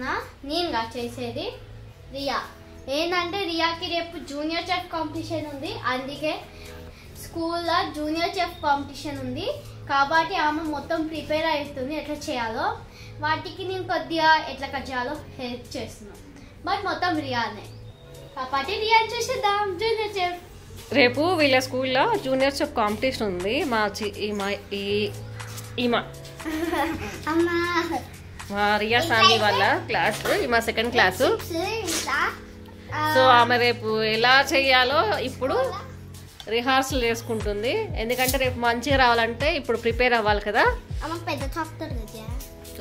చేస్తున్నా. నేనుగా చేసేది రియా. ఏంటంటే రియాకి రేపు జూనియర్ చెఫ్ కాంపిటీషన్ ఉంది. అందుకే స్కూల్లో జూనియర్ చెఫ్ కాంపిటీషన్ ఉంది కాబట్టి ఆమె మొత్తం ప్రిపేర్ అవుతుంది ఎట్లా చేయాలో. వాటికి నేను కొద్దిగా ఎట్లా కట్ చేయాలో హెల్ప్ చేస్తున్నాను. బట్ మొత్తం రియానే కాబట్టి రియా చేసేద్దాం. జూనియర్ చెఫ్ రేపు వీళ్ళ స్కూల్లో జూనియర్ చెఫ్ కాంపిటీషన్ ఉంది. మా రియా సామి వాళ్ళ క్లాస్, మా సెకండ్ క్లాసు. సో ఆమె రేపు ఎలా చేయాలో ఇప్పుడు రిహార్సల్ చేసుకుంటుంది. ఎందుకంటే రేపు మంచిగా రావాలంటే ఇప్పుడు ప్రిపేర్ అవ్వాలి కదా.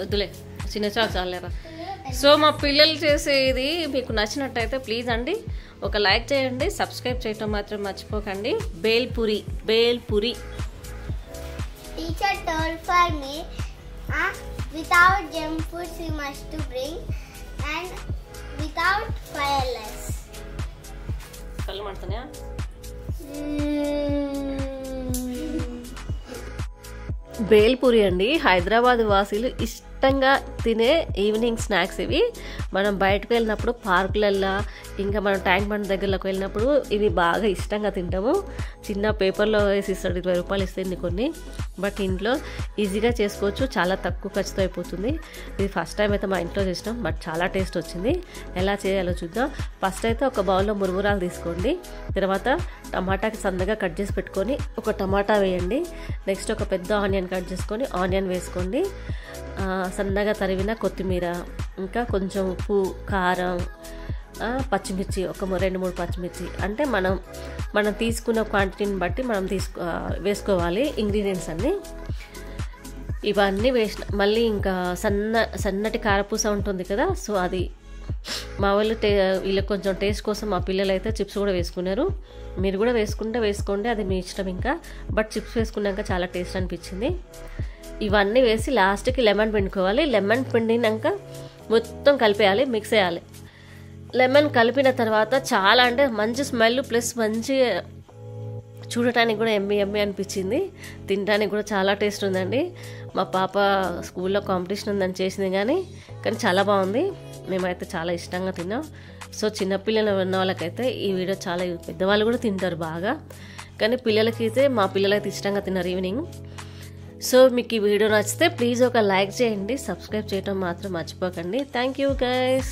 వద్దులే, చిన్న చాలు చాలేరా. సో మా పిల్లలు చేసేది మీకు నచ్చినట్టయితే ప్లీజ్ అండి ఒక లైక్ చేయండి, సబ్స్క్రైబ్ చేయటం మాత్రం మర్చిపోకండి. Bhelpuri Teacher told for me without junk foods you must to bring and without fireless. కళ్ళు మండుతున్నాయా? బేల్పూరి అండి, హైదరాబాద్ వాసీలు ఇష్టంగా తినే ఈవినింగ్ స్నాక్స్ ఇవి. మనం బయటకు వెళ్ళినప్పుడు పార్కులల్లో, ఇంకా మనం ట్యాంక్ బండ్ దగ్గరలోకి వెళ్ళినప్పుడు ఇవి బాగా ఇష్టంగా తింటాము. చిన్న పేపర్లో వేసి ఇస్తాడు, 20 రూపాయలు ఇస్తుంది కొన్ని. బట్ ఇంట్లో ఈజీగా చేసుకోవచ్చు, చాలా తక్కువ ఖర్చుతో అయిపోతుంది. ఇది ఫస్ట్ టైం అయితే మా ఇంట్లో చేసినాం, బట్ చాలా టేస్ట్ వచ్చింది. ఎలా చేయాలో చూద్దాం. ఫస్ట్ అయితే ఒక బౌల్లో మురుమురాలు తీసుకోండి. తర్వాత టమాటాకి సన్నగా కట్ చేసి పెట్టుకొని ఒక టమాటా వేయండి. నెక్స్ట్ ఒక పెద్ద ఆనియన్ కట్ చేసుకొని ఆనియన్ వేసుకోండి. సన్నగా తరిగిన కొత్తిమీర, ఇంకా కొంచెం ఉప్పు, కారం, పచ్చిమిర్చి, ఒక 2-3 పచ్చిమిర్చి. అంటే మనం తీసుకున్న క్వాంటిటీని బట్టి మనం వేసుకోవాలి ఇంగ్రీడియంట్స్ అన్నీ. ఇవన్నీ వేసిన మళ్ళీ ఇంకా సన్నటి కారపూస ఉంటుంది కదా. సో అది మా వాళ్ళు వీళ్ళకి కొంచెం టేస్ట్ కోసం మా పిల్లలు అయితే చిప్స్ కూడా వేసుకున్నారు. మీరు కూడా వేసుకోండి, అది మీ ఇష్టం ఇంకా. బట్ చిప్స్ వేసుకున్నాక చాలా టేస్ట్ అనిపించింది. ఇవన్నీ వేసి లాస్ట్కి లెమన్ పిండుకోవాలి. లెమన్ పిండినాక మొత్తం కలిపేయాలి, మిక్స్ చేయాలి. లెమన్ కలిపిన తర్వాత చాలా అంటే మంచి స్మెల్ ప్లస్ మంచి చూడటానికి కూడా ఎమ్మి అనిపించింది. తినడానికి కూడా చాలా టేస్ట్ ఉందండి. మా పాప స్కూల్లో కాంపిటీషన్ ఉందని చేసింది కానీ చాలా బాగుంది. మేమైతే చాలా ఇష్టంగా తిన్నాం. సో చిన్నపిల్లలు ఉన్న వాళ్ళకైతే ఈ వీడియో చాలా, పెద్దవాళ్ళు కూడా తింటారు బాగా, కానీ పిల్లలకైతే మా పిల్లలైతే ఇష్టంగా తిన్నారు ఈవినింగ్. సో మీకు ఈ వీడియో నచ్చితే ప్లీజ్ ఒక లైక్ చేయండి, సబ్స్క్రైబ్ చేయడం మాత్రం మర్చిపోకండి. Thank you guys.